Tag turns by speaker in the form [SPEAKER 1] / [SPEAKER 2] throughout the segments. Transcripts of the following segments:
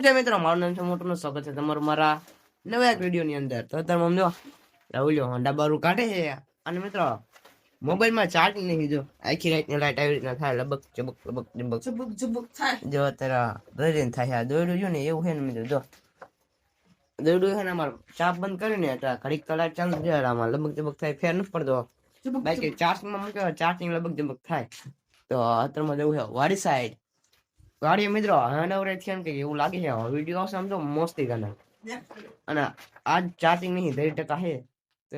[SPEAKER 1] જય મિત્રો, મારું નામ છે મોટું સ્વાગત છે તમારું મારા નવા એક વિડીયો ની અંદર. તો અત્યારે સમજો રાહુલ્યો હોન્ડા બારું કાઢે છે અને મિત્રો મોબાઈલમાં ચાર્જિંગ નહીં. જો આખી રાતની લાઈટ આવી રીતના થાય, લબક ચબક લબક ચબક ચબક ચબક થાય. જો અત્યારે દોરીને થાય આ દોડ્યું જો ને એવું છે ને મિત્રો. જો દોડ્યું છે ને અમારે ચાપ બંધ કરીને ઘડીક તો લાઈટ ચાલુ છે, આમાં લબક ચબક થાય, ફેર નથી પડતો. બાકી ચાર્જમાં મૂકે ચાર્જિંગ લબક ચબક થાય. તો અત્યારમાં જવું છે વાડી સાઈડ. ગાડી મિત્રો હનવરે છે કે એવું લાગે છે વિડીયો આવશે આમ તો મસ્તી કરે. અને આજ ચાર્જિંગ નહીં 30% છે તો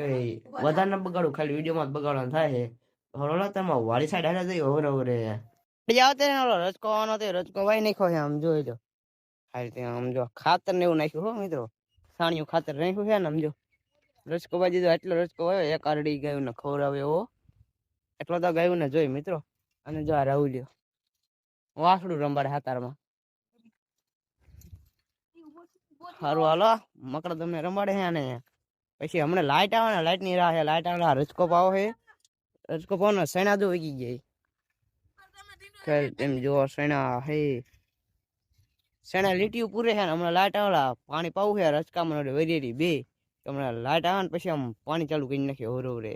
[SPEAKER 1] વધારે ન બગાડું, ખાલી વિડીયોમાં જ બગાડવાનું થાય છે. હળો તમે વાડી સાઈડ હાલે જઈ હનવરે આવતે ને ઓલો રચકો આવવાનો તો રચકો વાઈ નાખ્યો છે. આમ જોઈ લો ખાલી ત્યાં આમ જો ખાતર ને એવું નાખ્યું હો મિત્રો, સાણિયું ખાતર નાખ્યું છે ને. આમ જો રચકો વાઈ દીધો, એટલો રચકો વાયો એક આરડી ગાયું ને ખવડાવે એવો એટલો તો ગાયું ને જોઈ મિત્રો. અને જો આ રાહુલ્યો વાસડું રંબાડે હાતારમાં. સારું હાલો મકડા તમને રમાડે છે. અને પછી હમણાં લાઈટ આવે ને, લાઈટ ની રાહ છે. લાઈટ આવે રચકો પાવો છે, રચકો પાવો ને સૈણા જો વીગી જાય તેમ જો સૈણા હે, સૈણા લીટીઓ પૂરે છે ને. હમણાં લાઈટ આવે પાણી પાવું છે રચકામાં વેરેરી બે. હમણાં લાઈટ આવે ને પછી આમ પાણી ચાલુ કરી નાખીએ હોરે.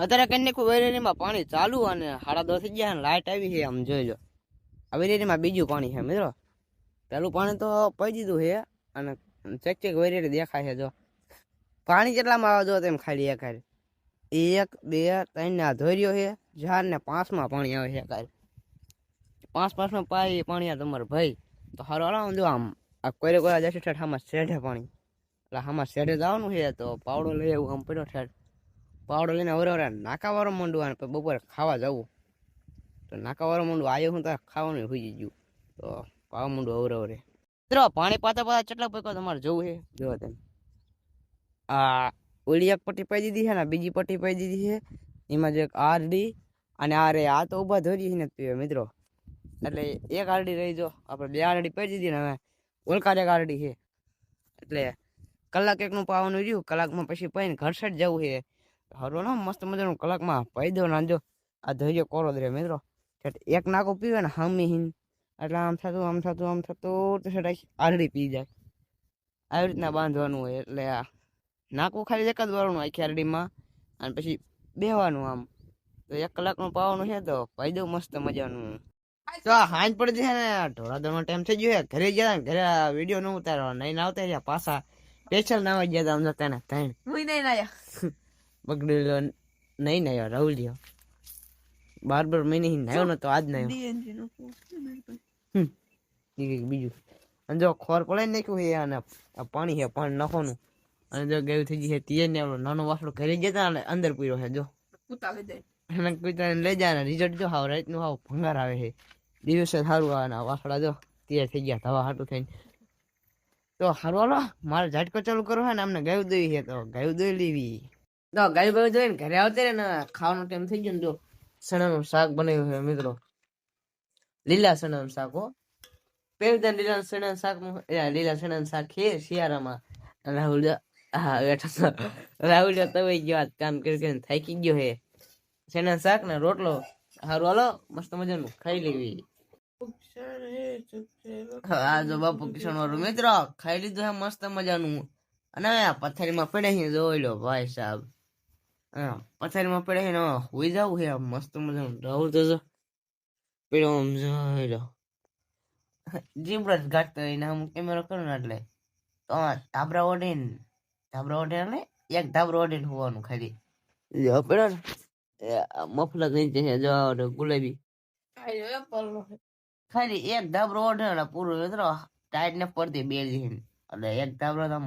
[SPEAKER 1] અત્યારે કઈ નાખ્યું વેરેરીમાં પાણી ચાલુ અને 10:30 થઈ ગયા ને લાઈટ આવી છે. આમ જોઈ લો આ વેરેરીમાં બીજું પાણી છે મિત્રો. પેલું પાણી તો પી દીધું છે અને ચેક ચેક વેરેરી દેખાય છે. જો પાણી કેટલામાં આવે જો તેમ ખાલી એક 1 2 3 ના ધોર્યો છે 4 ને 5માં પાણી આવે છે. 5 પાણી આ તમારે ભાઈ તો સારું હાલો. જો આમ આ કોરે જશે ઠેઠ આમાં શેઢે પાણી, એટલે આમાં શેઢે જવાનું છે તો પાવડો લઈ આવું. આમ પડ્યો ઠેઠ પાવડો લઈને અવરે નાકાવાળો માંડવું અને બપોરે ખાવા જવું. તો નાકાવાળો માંડવું આવ્યો હું તો ખાવાનું હોઈ ગયું તો પાવા માંડવું અવરે મિત્રો. પાણી પાતા કેટલા પૈકા તમારે જવું છે જો તેમ. આ ઓલી એક પટ્ટી પાઈ દીધી છે ને બીજી પટ્ટી પાઈ દીધી છે. એમાં જો એક આરડી અને આ તો ઉભા ધોરી ને પીવે મિત્રો. એટલે એક આરડી રહી. જો આપણે 2 આરડી પાઈ દીધી ને હવે ઓલકાર એક આરડી છે. એટલે કલાક એકનું પાવાનું રહ્યું. કલાકમાં પછી પાઈને ઘર સાઈડ જવું છે. હરો ને મસ્ત મજાનું કલાકમાં પાઈ દો ને. જો આ ધૈર્ય કોરો દે મિત્રો. એક નાકો પીવે ને હામી હિન એટલે આમ થતું તો આરડી પી જાય. આવી રીતના બાંધવાનું હોય. એટલે આ નાકું ખાલી એક જ વાળનું આખી આરડીમાં અને પછી બેહવાનું આમ. તો 1 કલાકનું પાવાનું છે તો પાઈ દઉં મસ્ત મજાનું. તો હાંજ પડી છે ને ઢોળાધોળનો ટાઈમ થઈ ગયો. ઘરે ગયા ને ઘરે વિડીયો ન ઉતારવા નહીં આવતા રહ્યા પાછા સ્પેશિયલ ના આવી ગયા. આમ જતા ને ત્રણ નહીં નાયા બગડેલો નહીં નાયો રાહુલ્યો 12 મહિને નાયો નતો આજ નાયો બીજું. અને જો ખોર પડાઈ નાખ્યું છે અને પાણી છે, પાણી નાખવાનું. અને જો ગયું થઈ ગઈ છે તીર ને નાનો વાસડો ઘરે જતા ને અંદર પૂર્યો છે. જો કૂતરાને લઈ જાય ને રિઝલ્ટ જો હાવ રાતનું હાવ ભંગાર આવે છે. દિવસે સારું આવે ને વાસડા જો તૈયાર થઈ ગયા ધવા હાટું થઈને. તો સારું હાલો મારે ઝાટકો ચાલુ કરવો હોય ને અમને ગાયું દોઈ છે તો ગાયું દોઈ લેવી. તો ગાયું દોઈ ને ઘરે આવતે ને ખાવાનો ટાઈમ થઈ ગયો ને. જો ચણાનું શાક બનાવ્યું છે મિત્રો, લીલા ચણાનું શાક હો. પેલું લીલા ચણાનું શાક લીલા ચણાનું શાક છે શિયાળામાં. રાહુલ રાહુલ તમે ગયો કામ કરી થાકી ગયો હે. ચણાનું શાક ને રોટલો સારું હાલો મસ્ત મજાનું ખાઈ લેવી. હા જો બાપુ કિશન વાળું મિત્રો ખાઈ લીધું હે મસ્ત મજાનું. અને પથારીમાં પડે છે જોઈ લો ભાઈ સાહેબ. પથારીમાં પડે છે ને હોઈ જવું છે મસ્ત મજાનું. રાહુલ તો પેલો જોઈ લો જીબ્રજ ગાટતો હોય ને હું કેમેરો કરું ને એટલે તો ધાબરા ઓઢીને એટલે એક ધાબરો ઓઢીને હોવાનું ખાલી. પેલો ને મફલત નહીં જો ગુલાબી ખાલી એક ધાબરો ઓઢે પૂરું મિત્રો. ટાઈટ ને પડતી બે જઈને એટલે એક ધાબરો તો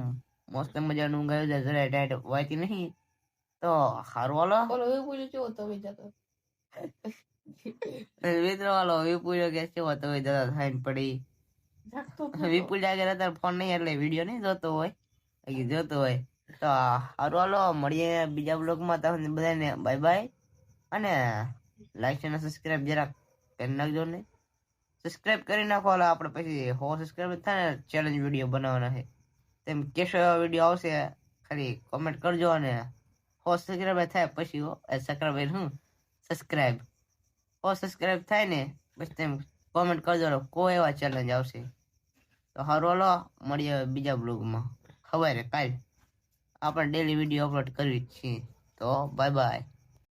[SPEAKER 1] મસ્ત મજાનું ઊંઘાઈ જાય. જરા ટાઈટ વાંચી નહીં તો સારું હાલો મિત્રો. હાલો વિપુલ કે કેવો તો જતા થાય પડી. વિપુલ આગળ અત્યારે ફોન નહીં એટલે વિડીયો નહીં જોતો હોય જોતો હોય તો સારું હાલો. મળીએ બીજા બ્લોગમાં. તમને બધાને બાય બાય. અને લાઈક અને સબસ્ક્રાઈબ જરાક કરી નાખજો ને. સબસ્ક્રાઈબ કરી નાખો. હાલો આપણે પછી 100 સબસ્ક્રાઈબ થાય ને ચેલેન્જ વિડીયો બનાવવાના છે. તેમ કેશો વિડીયો આવશે ખાલી કોમેન્ટ કરજો. અને 100 સબસ્ક્રાઈબ થાય પછી સબસ્ક્રાઈબ 100 સબસ્ક્રાઈબ થાય ને પછી તેમ કોમેન્ટ કરજો કોઈ એવા ચેલેન્જ આવશે. તો સારું હાલો મળીએ હવે બીજા બ્લોગમાં સવારે કાલ આપણે ડેલી વિડીયો અપલોડ કરવી જ છીએ તો બાય બાય